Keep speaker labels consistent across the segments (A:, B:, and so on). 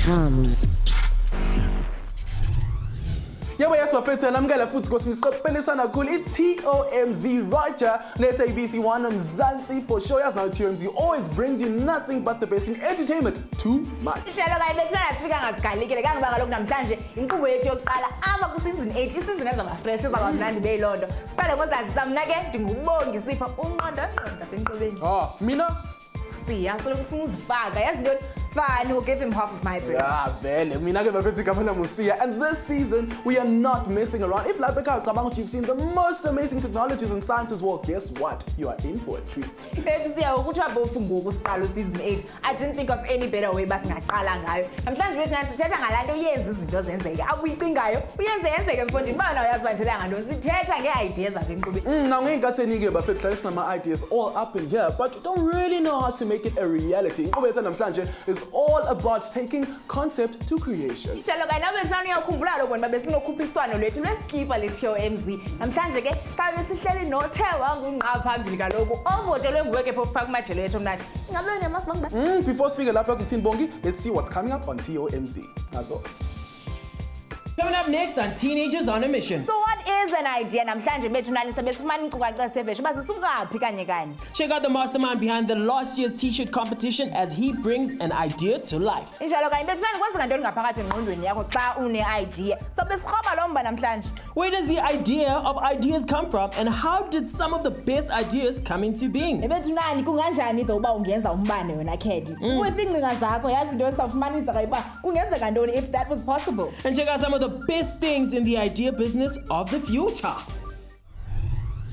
A: TOMz.
B: Yebo yasibafethu namukela futhi Nkosi siqophelisana kakhulu iTOMz Roger ne-SABC Mzansi for sure. Yes, now TOMz always brings you nothing but the best in entertainment too much.
C: Ishelo kayi bethana sifika ngasigalikile kangibaka lokhu namhlanje inkqubo yethu yokuqala ama ku season 8 isizini ezaba-fresh ezabamnandi beyilonto. Siqale ngozazi samna ke ndingubongi sipha unqonda enkqubeni.
B: Mina
C: siya solo kufuna uzifaka yazi ntoni fine, we'll give him half of my bread.
B: Yeah, vele mina ke bafethu igama lami uSiya, and this season we are not messing around. If like you've seen the most amazing technologies and sciences, well, guess what? You are in for a treat.
C: Baby Siya ukuthi wabofu ngoku siqala season 8. I didn't think of any better way basingaqala ngayo. Namhlanje bethu sithetha ngalanto yenza izinto zenzeke. Akuyicingayo uyenzeke mfondini bana uyazibandela ngantoni. Sithetha ngeideas apha enkqubeni.
B: Now ngeyinkatheni ke bafethu hlala ideas all up in here, but don't really know how to make it a reality. Inkqubo yethu namhlanje is all about taking concept to creation.
C: Ijalo kayi nabe sanu yakhumbula lokho babe sinokhuphiswano lethu lesikipa leTOMz. Namhlanje ke sabe sihleli noThewa ngungqa phambili kaloku ovotelwe nguweke phofu kumajelo yethu mnathi. Ngabe nemasibanga.
B: Before speaking lapha uthini Bongi, let's see what's coming up on TOMz. Nazo.
D: Coming up next on Teenagers on a Mission.
C: So what is an idea? Namhlanje bethu nani sebesifumana inkcukacha seveshe bazisukaphi kanye.
D: Check out the mastermind behind the last year's t-shirt competition as he brings an idea to life.
C: Injalo kanye bethu nani kwenza ngantoni ngaphakathi engqondweni yakho xa une-idea. So besikhoba lo mba namhlanje.
D: Where does the idea of ideas come from, and how did some of the best ideas come into being?
C: Bethu nani kunganjani ke uba ungenza umbane wena Khedi? With ingcinga zakho yazi into esawufumanisa kayiba kungenzeka ntoni if that was possible.
D: And check out some of the best things in the idea business of the future.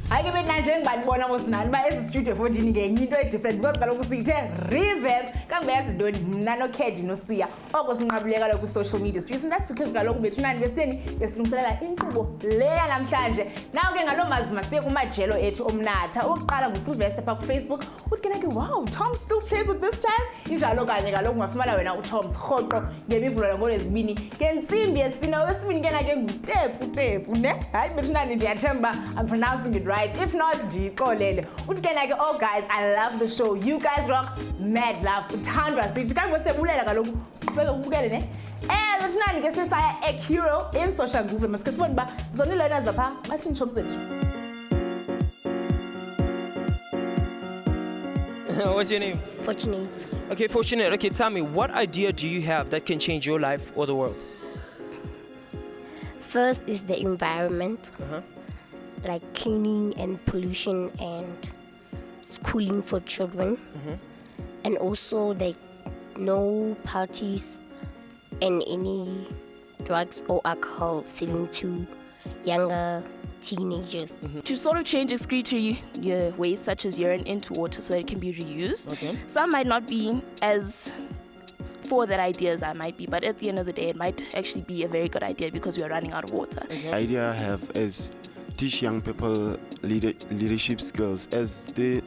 C: Hayi ke bethu nje ngibanibona ngosinani ba ezi studio fondini ngenye into different because kaloku sithe revamp kangibeyazi ntoni mna noKhedi noSiya oko sinqabuleka lokhu social media reason that's because kaloku bethu nani besitheni besilungiselela inkqubo leya namhlanje. Naw ke ngaloo mazima siye kumajelo ethu omnatha oqala nguSylvester pha kuFacebook uthi ke nake wow TOMz still plays at this time. Injalo kanye kaloku ungafumana wena uTOMz rhoqo ngemivulo ngolwezibini ngentsimbi yesine wesibini ke nake ngutepu ne. Hayi bethu nani ndiyathemba I'm pronouncing it right. If not, ndixolele. Uthi ke nake oh guys, I love the show. You guys rock. Mad love. Uthandwa sithi kanti sebulela kaloku siqhubeke ukubukele ne. Bethu nani ke sesaya eCuro in social groove masike sibone ba zona lena zapha bathini TOMz zethu.
D: What's your name?
A: Fortunate.
D: Okay, Fortunate. Okay, tell me, what idea do you have that can change your life or the world?
A: First is the environment, like cleaning and pollution and schooling for children, and also like no parties and any drugs or alcohol selling to younger teenagers.
E: To sort of change excretory waste such as urine into water so that it can be reused.
D: Okay.
E: Some might not be as for that idea as I might be, but at the end of the day it might actually be a very good idea because we are running out of water.
F: The idea I have is teach young people leadership skills, as the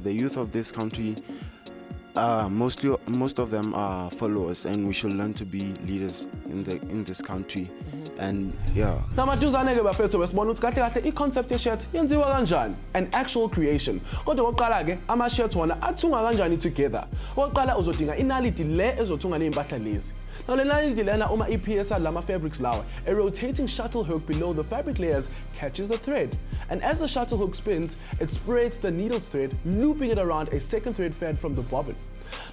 F: youth of this country most of them are followers, and we should learn to be leaders in this country. And yeah.
B: Namaduzane ke bafethu besibona ukuthi kahle kahle i-concept ye-shirt yenziwa kanjani, an actual creation. Kodwa oqala ke ama-shirt wona athunga kanjani together. Oqala uzodinga inaliti le ezothunga lempahla lezi. Now le naliti lena uma iphisa lama fabrics lawa, a rotating shuttle hook below the fabric layers catches the thread. And as the shuttle hook spins, it spreads the needle's thread, looping it around a second thread fed from the bobbin.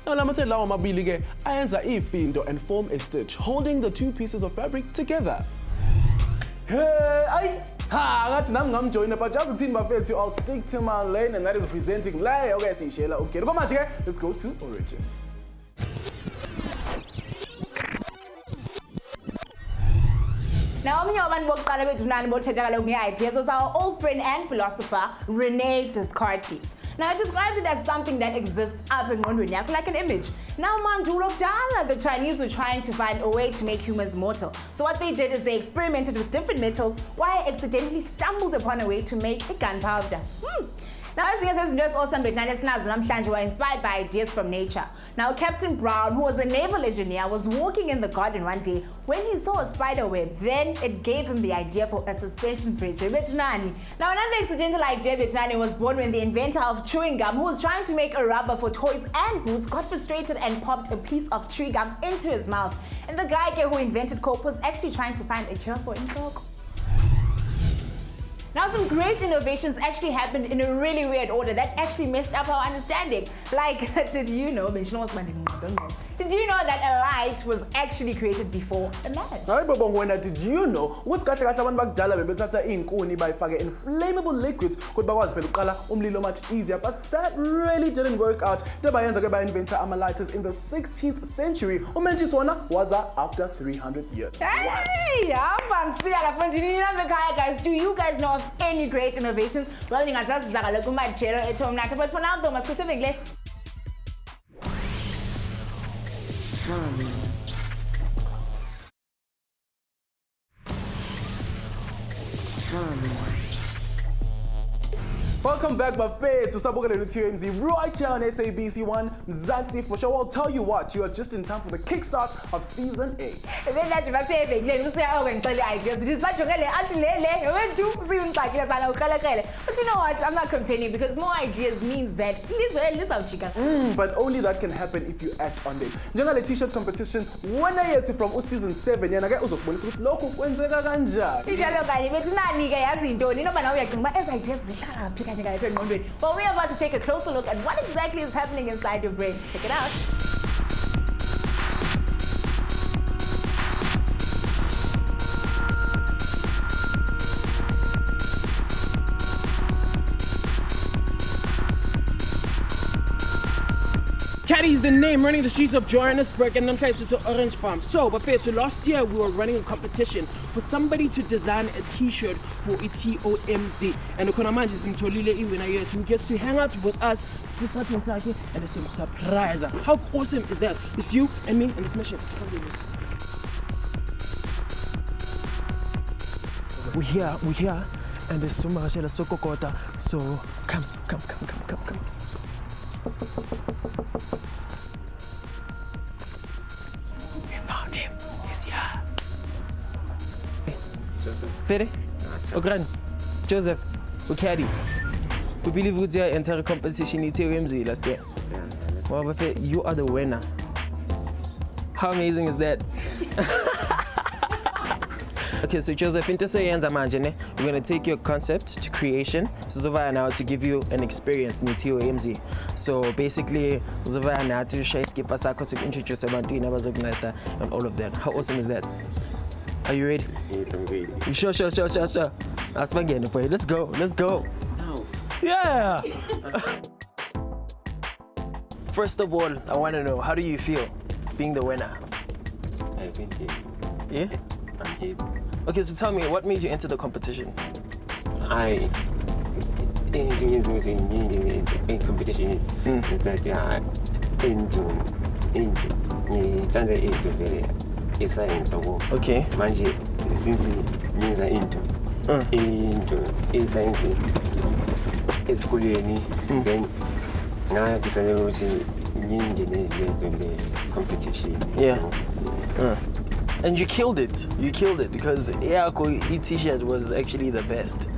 B: Now lama thread lawa mabili ke ayenza ifindo and form a stitch, holding the two pieces of fabric together. Hey, ngathi nami ngamjoyina, but just uthini bafethu, I'll stick to my lane, and that is presenting le okay siyishela okay. Manje ke let's go to Origins.
C: Now, ideas was our old friend and philosopher, Rene Descartes. Now, I described it as something that exists up in Mondrian, like an image. Now, the Chinese were trying to find a way to make humans mortal. So what they did is they experimented with different metals while accidentally stumbled upon a way to make a gunpowder. Now, as you guys know, awesome were inspired by ideas from nature. Now, Captain Brown, who was a naval engineer, was walking in the garden one day when he saw a spider web. Then it gave him the idea for a suspension bridge. Now, another accidental idea was born when the inventor of chewing gum, who was trying to make a rubber for toys and boots, got frustrated and popped a piece of chewing gum into his mouth. And the guy who invented coke was actually trying to find a cure for himself. Now, some great innovations actually happened in a really weird order that actually messed up our understanding. Like, did you know that a light was actually created before a match?
B: Did you know what inflammable liquids could be much easier, but that really didn't work out. The inventor lighters in the 16th century. Was after 300 years.
C: Hey, guys, do you guys know of any great innovations? Well, but for now, though, specifically.
G: TOMz.
B: Welcome back, Buffet, to Sabukele TOMz right here on SABC 1 Mzansi for sure. I'll tell you what, you are just in time for the kickstart of season 8.
C: But you know what? I'm not complaining because more ideas means that
B: but only that can happen if you act on them. Njenga le t-shirt competition winner yethu from season 7 yana ke uzosibonisa ukuthi lokho kwenzeka kanjani.
C: Well, we're about to take a closer look at what exactly is happening inside your brain. Check it out.
D: Caddy is the name running the streets of Johannesburg and Namhlanje to Orange Farm. So, but last year we were running a competition for somebody to design a t-shirt for a TOMz. And the Konamanje is Mtolile winner here who gets to hang out with us, and there's some surprise. How awesome is that? It's you and me and this mission. We're here, and there's so much at Sokokota. So come. We found him. He's here. Fede? Ogran? Joseph? Caddy? We believe we will enter a competition in TOMz last year. Well, you are the winner. How amazing is that? Okay, so Joseph, we're going to take your concept to creation. So now to give you an experience in TOMz. So basically, now to introduce and all of that. How awesome is that? Are you ready?
F: Yes, I'm ready.
D: Sure. Let's go.
F: No.
D: Yeah. First of all, I want to know, how do you feel being the winner?
F: I've been here.
D: Yeah?
F: I'm here.
D: Okay, so tell me, what made you enter the competition?
F: I in competition is that in science
D: Okay.
F: manje since nyenza into science esikoleni then ngaya decided ukuthi ngingene le competition.
D: Yeah. And you killed it because t-shirt was actually the best.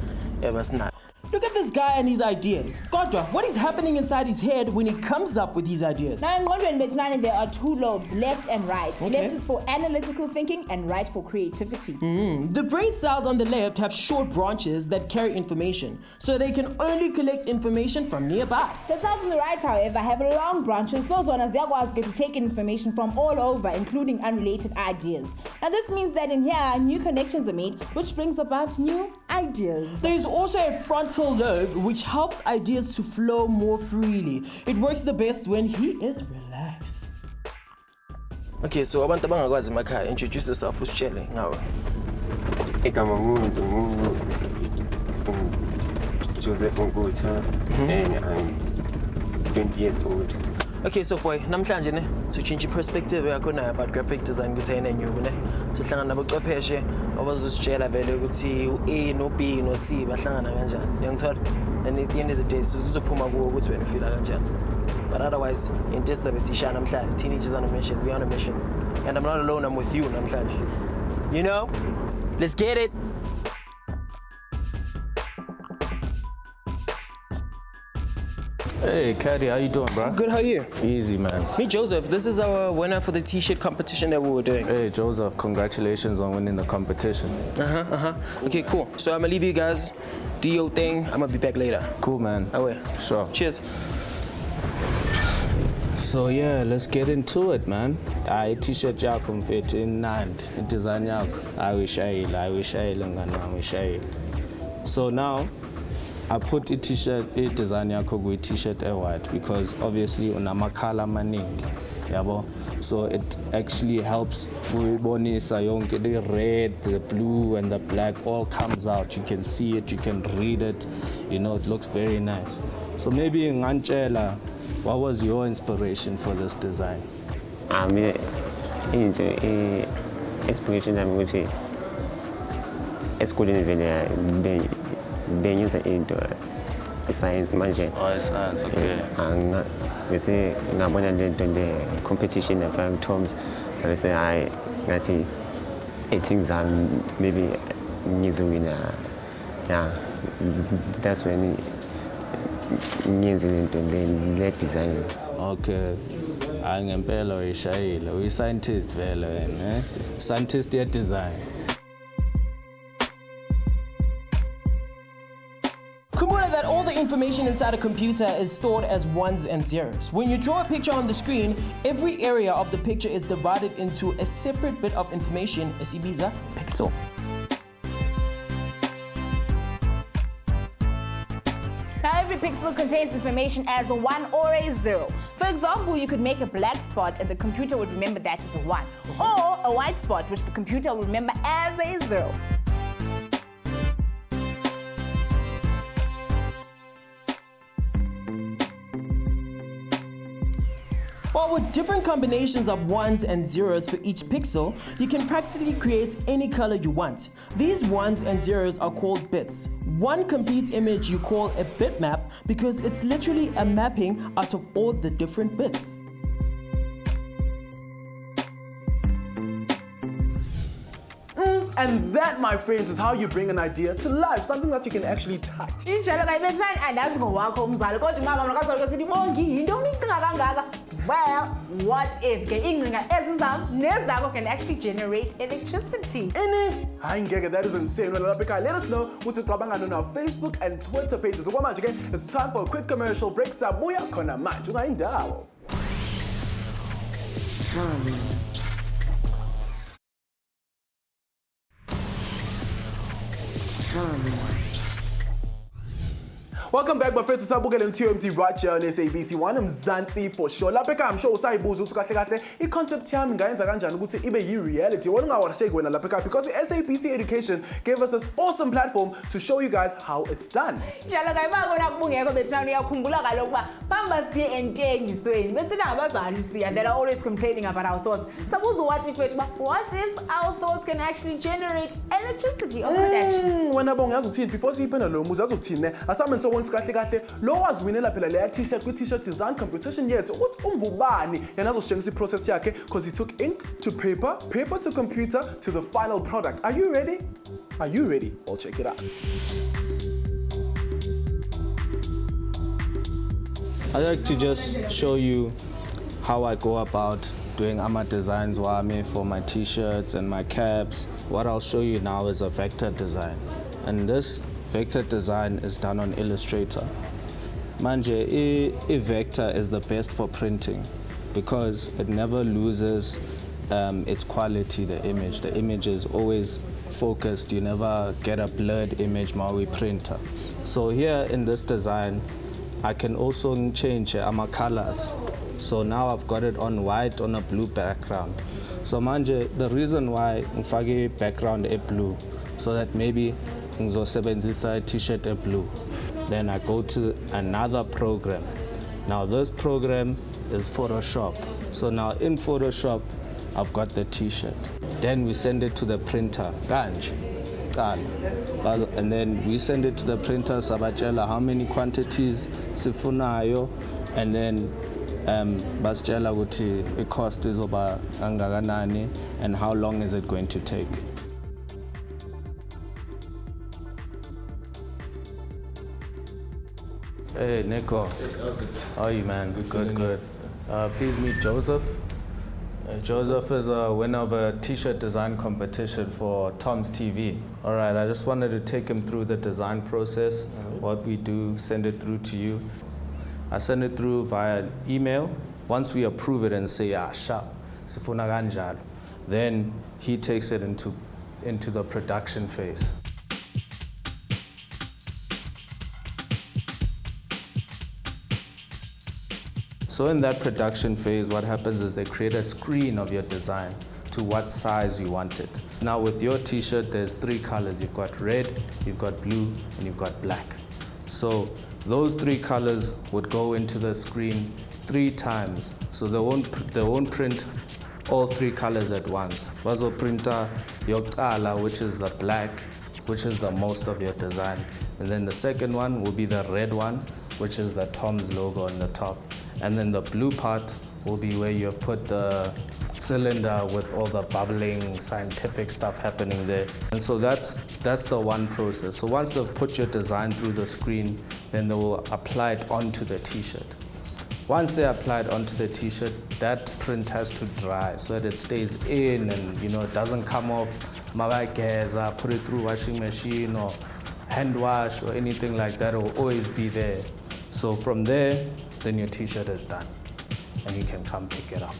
D: It was not. Look at this guy and his ideas. Kodwa, what is happening inside his head when he comes up with these ideas?
C: Now in Mondrian Betinani, there are two lobes, left and right.
D: Okay.
C: Left is for analytical thinking and right for creativity.
D: The brain cells on the left have short branches that carry information, so they can only collect information from nearby.
C: The cells on the right, however, have long branches, so they can take information from all over, including unrelated ideas. Now this means that in here, new connections are made, which brings about new ideas.
D: There's also a frontal lobe which helps ideas to flow more freely. It works the best when he is relaxed. Okay, so abantu abangakwazi emakhaya, introduce yourself, usitshele ngawe.
G: igama ngumuntu Joseph Ngutha and I'm 20 years old.
D: Okay, so boy, namhlanje ne sichintsha perspective yakho nayo about graphic design kuthena nyuku ne. Sihlangana nabochwepheshe abazositshela vele ukuthi u-A no B no C bahlangana kanjani. Ngiyangithola. And at the end of the day sizophuma kuwo ukuthi wena ufila kanjani. But otherwise, into esizabe sishaya namhlanje, teenagers on a mission, we on a mission. And I'm not alone, I'm with you namhlanje. You know? Let's get it.
H: Hey, Caddy, how you doing, bro?
D: Good, how are you?
H: Easy, man.
D: Me, Joseph. This is our winner for the t-shirt competition that we were doing.
H: Hey, Joseph, congratulations on winning the competition.
D: Okay, cool. So I'm gonna leave you guys. Do your thing. I'm gonna be back later.
H: Cool, man.
D: Away.
H: Sure.
D: Cheers.
H: So yeah, let's get into it, man. I t-shirt yakho mfethu inandi, design yakho. I wish I ngani. So now I put a t-shirt, a design yakho with t-shirt white because obviously unamakhala maningi, yabo. So it actually helps uyibonisa yonke the red, the blue and the black all comes out. You can see it, you can read it. You know, it looks very nice. So maybe ngantshela, what was your inspiration for this design?
G: Inspiration I'm going to esikoleni vele bengenza into science manje.
H: Oh, science, okay.
G: Bese ngabona le competition lapha TOMz bese hayi ngathi things are maybe ngizowina. Yeah, that's when ngiyenze into le design.
H: Okay. Ngempela uyishayile. Uyi scientist vele wena, Scientist ya design.
D: Kumbuka that all the information inside a computer is stored as ones and zeros. When you draw a picture on the screen, every area of the picture is divided into a separate bit of information, esibiza pixel.
C: Now every pixel contains information as a 1 or a 0. For example, you could make a black spot and the computer would remember that as a 1, or a white spot which the computer would remember as a 0.
D: Well, with different combinations of ones and zeros for each pixel, you can practically create any color you want. These ones and zeros are called bits. One complete image you call a bitmap because it's literally a mapping out of all the different bits.
B: And that, my friends, is how you bring an idea to life, something that you can actually touch.
C: Well, what if Nezako can actually generate electricity?
B: That is insane. Let us know what you're talking about on our Facebook and Twitter pages. It's time for a quick commercial break. Sabuya kona match. TOMz. Welcome back, my friends, to Sabukele TOMz right here on SABC One. Mzansi for sure. Lapha I'm sure usayibuza ukuthi kahle kahle i-concept yami ngayenza kanjani ukuthi ibe yi-reality. Wena ungawashake wena lapha because SABC Education gave us this awesome platform to show you guys how it's done.
C: Njalo ke bakona kubungeko bethana uyakhumbula kaloku ba bamba siye entengisweni bese nabazali siya they are always complaining about our thoughts. Sabuza what if our thoughts can actually generate electricity or production?
B: Wena bongazi uthini before siyiphendula lo mbuzo azokuthini ne assignment so kahle kahle lo waziwinela phela le t-shirt kwi-t-shirt design competition yethu ukuthi ungubani yena azositshengisa i-process yakhe because he took ink to paper, paper to computer to the final product. Are you ready? Are you ready? I'll check it out.
H: I like to just show you how I go about doing my designs for my t-shirts and my caps. What I'll show you now is a vector design, and this vector design is done on Illustrator. Manje, a vector is the best for printing because it never loses its quality, the image. The image is always focused. You never get a blurred image while we printer. So here in this design, I can also change my colors. So now I've got it on white on a blue background. So manje, the reason why ngifake background blue so that maybe ngizosebenzisa t-shirt blue. Then I go to another program. Now this program is Photoshop. So now in Photoshop, I've got the t-shirt. Then we send it to the printer. And then we send it to the printer, sabachela how many quantities sifunayo, and then basitshela ukuthi the cost is over kangakanani and how long is it going to take. Hey Nico, how are you, man? Good. Please meet Joseph. Joseph is a winner of a t-shirt design competition for TOMz TV. All right, I just wanted to take him through the design process, what we do, send it through to you. I send it through via email. Once we approve it and say, sharp, sifuna kanjalo, then he takes it into the production phase. So in that production phase, what happens is they create a screen of your design to what size you want it. Now with your t-shirt, there's 3 colors. You've got red, you've got blue, and you've got black. So those 3 colors would go into the screen 3 times. So they won't print all 3 colors at once. Bazo printer yokuqala, which is the black, which is the most of your design. And then the second one will be the red one, which is the TOMz logo on the top. And then the blue part will be where you have put the cylinder with all the bubbling scientific stuff happening there. And so that's the one process. So once they've put your design through the screen, then they will apply it onto the t-shirt. Once they apply it onto the t-shirt, that print has to dry so that it stays in and it doesn't come off. Mabageza, put it through washing machine or hand wash or anything like that. It will always be there. So from there, then your t-shirt is done and you can come pick it up.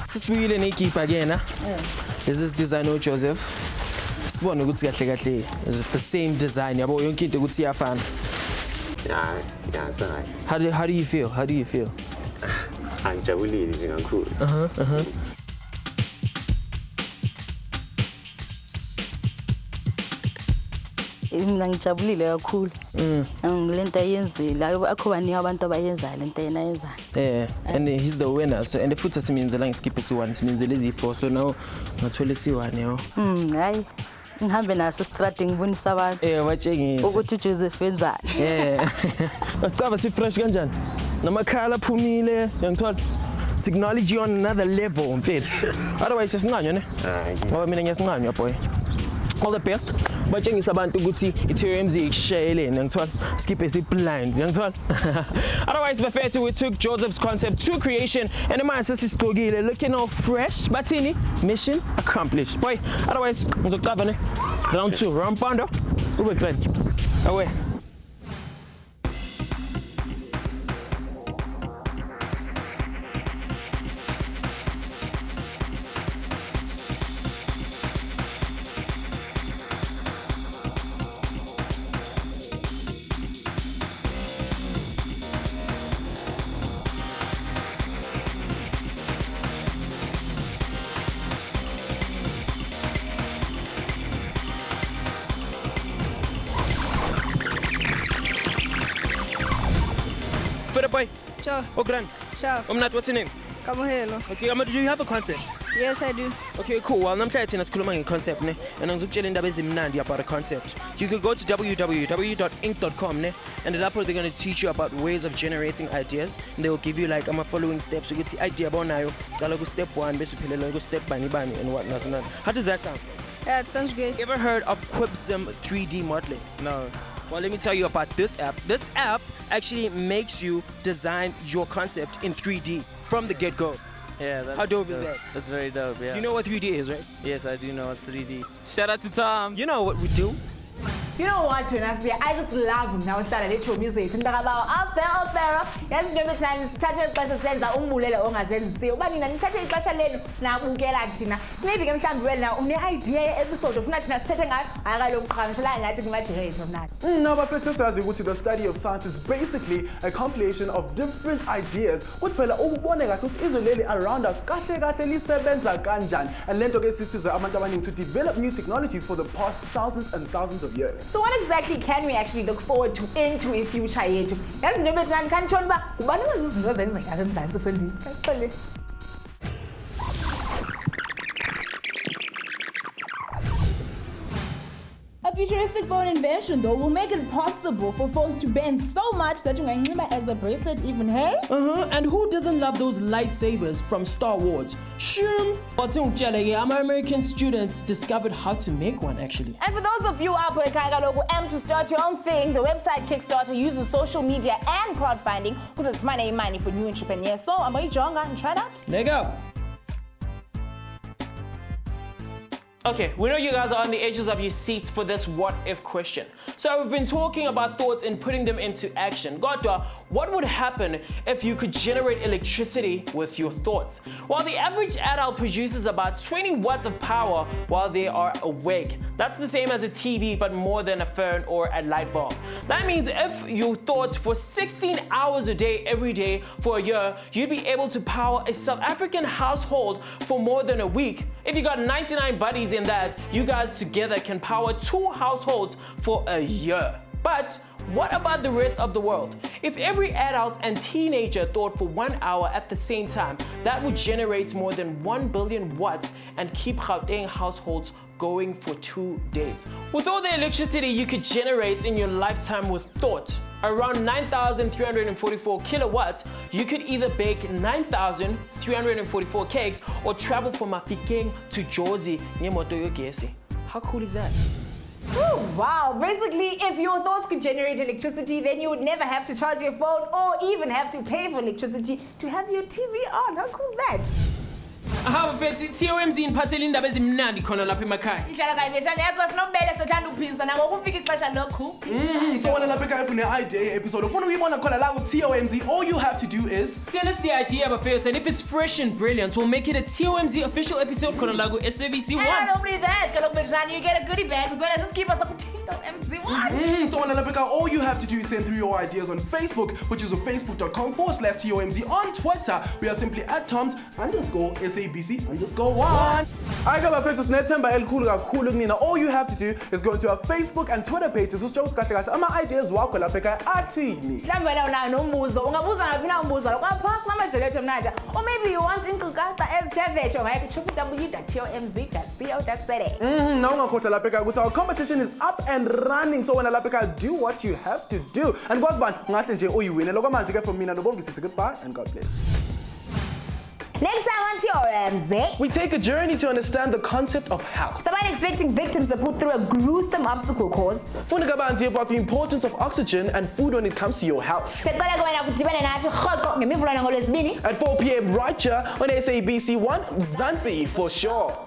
D: Sisibuyile nekeeper again, huh? This is designer Joseph. Sibone ukuthi kahle kahle is it the same design yabo yonke into ukuthi iyafana.
G: Yeah, sorry.
D: How do you feel?
G: Angijabulile nje kakhulu.
I: Mina ngijabulile kakhulu. Lento ayenzile akho bani abantu abayenzayo lento yena yenzayo.
D: Yeah, and he's the winner. So and the futhi simenzela ngiskiphe si1 simenzele ezi4 so now ngathola si1 yo.
I: Hayi. Ngihambe naso strat ngibonisa abantu.
D: Watshengisa.
I: Ukuthi Joseph wenzani.
D: Masicaba si fresh kanjani? Namakhala aphumile, ngiyangithola. Technology on another level, mfethu. Otherwise sesincanywa ne? Ngoba mina ngiyasincanywa boy. All the best. Batshengisa abantu ukuthi TOMz ikshayelene ngithola skip blind ngithola. Otherwise bafethu we took Joseph's concept to creation and manje sesisigqokile looking all fresh. Bathini mission accomplished. Boy, otherwise ngizocaba ne round 2 round pounder ube great. Away. Boy.
J: Sure.
D: Ogran.
J: Sure.
D: What's your name?
J: Kamohelo.
D: Okay, do you have a concept?
J: Yes, I do.
D: Okay, cool. Well, namhlanje thina sikhuluma ngeconcept ne and ngizokutshela indaba ezimnandi about a concept. You could go to www.ink.com ne and lapho they're going to teach you about ways of generating ideas and they will give you like following steps ukuthi idea bonayo qala ku step 1 bese uphelela ku step bani and what not. How does that sound?
J: Yeah, it sounds great.
D: You ever heard of Quibsim 3D modeling? No. Well, let me tell you about this app. This app actually makes you design your concept in 3D from the get-go.
K: Yeah,
D: how dope is that?
K: That's very dope, yeah.
D: You know what 3D is, right?
K: Yes, I do know what's 3D. Shout out to Tom.
D: You know what we do?
C: You know what, Jonasia? I just love now that I told music. I'm talking about out there. Yes, every time you touch a special sense, maybe I'm saying well now, idea episode of National setting up. I don't come to line like imagine from that.
B: No, but for the study of science is basically a compilation of different ideas. What phela ukuboneka ukuthi izoleli around us kahle lisebenza kanjani, and lento ke sisiza abantu abaningi to develop new technologies for the past thousands and thousands of years.
C: So what exactly can we actually look forward to into a future yethu? Yazi nto bethu kanitshona ba ubani izinto zenzeka lapha eMzantsi mfondini. Kasithole.
K: A futuristic phone invention, though, will make it possible for phones to bend so much that you can remember as a bracelet even, hey?
D: And who doesn't love those lightsabers from Star Wars? Sure. But American students discovered how to make one, actually.
C: And for those of you out there to start your own thing, the website Kickstarter uses social media and crowdfunding, which is money for new entrepreneurs. So I'm going to join and try that.
D: There you go. Okay, we know you guys are on the edges of your seats for this what if question. So we've been talking about thoughts and putting them into action. Godwa, what would happen if you could generate electricity with your thoughts? Well, the average adult produces about 20 watts of power while they are awake. That's the same as a TV, but more than a phone or a light bulb. That means if you thought for 16 hours a day, every day for a year, you'd be able to power a South African household for more than a week. If you got 99 buddies in that, you guys together can power 2 households for a year. But what about the rest of the world? If every adult and teenager thought for 1 hour at the same time, that would generate more than 1 billion watts and keep Gauteng households going for 2 days. With all the electricity you could generate in your lifetime with thought, around 9,344 kilowatts, you could either bake 9,344 cakes or travel from Mafikeng to Jozi near Motoyogesi. How cool is that?
C: Ooh, wow, basically if your thoughts could generate electricity, then you would never have to charge your phone or even have to pay for electricity to have your TV on. How cool is that?
D: Aha mfethu TOMz iniphathele indaba ezimnandi khona lapha emakhaya.
C: Ijala kayibethana yazi sinobele sethanda ukuphisa nako kufika ixesha lokhu.
B: So wena lapha ekhaya ufuna idea episode ufuna uyibona khona la ku TOMz, all you have to do is
D: send us the idea bafethu, and if it's fresh and brilliant, we'll make it a TOMz official episode khona la ku SABC 1.
C: And not only that, kaloku bethu you get a goodie bag as well as keep us up to TOMz 1.
B: So wena lapha ekhaya, all you have to do is send through your ideas on Facebook, which is facebook.com/TOMz. On Twitter, we are simply @TOMz_SABC_1. I got my friends Netemba El Kulu Kulu Nina. All you have to do is go to our Facebook and Twitter pages. So just got to my ideas wakho lapha ekhaya athini.
C: Mhlawumbe wena nombuzo, ungabuza ngaphi na umbuzo lokho apha kumajeletho mnanja. Or maybe you want inkcukacha ezithe ungaya ku www.tomz.co.za.
B: Now ungakhohlwa lapha ekhaya ukuthi our competition is up and running. So wena lapha ekhaya, do what you have to do. And kwazibani ungahle nje uyiwine. Lokho manje ke from mina noBongisi sithi goodbye and God bless.
C: Next time on TOMz,
B: we take a journey to understand the concept of health.
C: Somebody expecting victims to put through a gruesome obstacle course.
B: Funda kabanzi about the importance of oxygen and food when it comes to your health. At 4 p.m. right here on SABC 1 Mzansi for sure.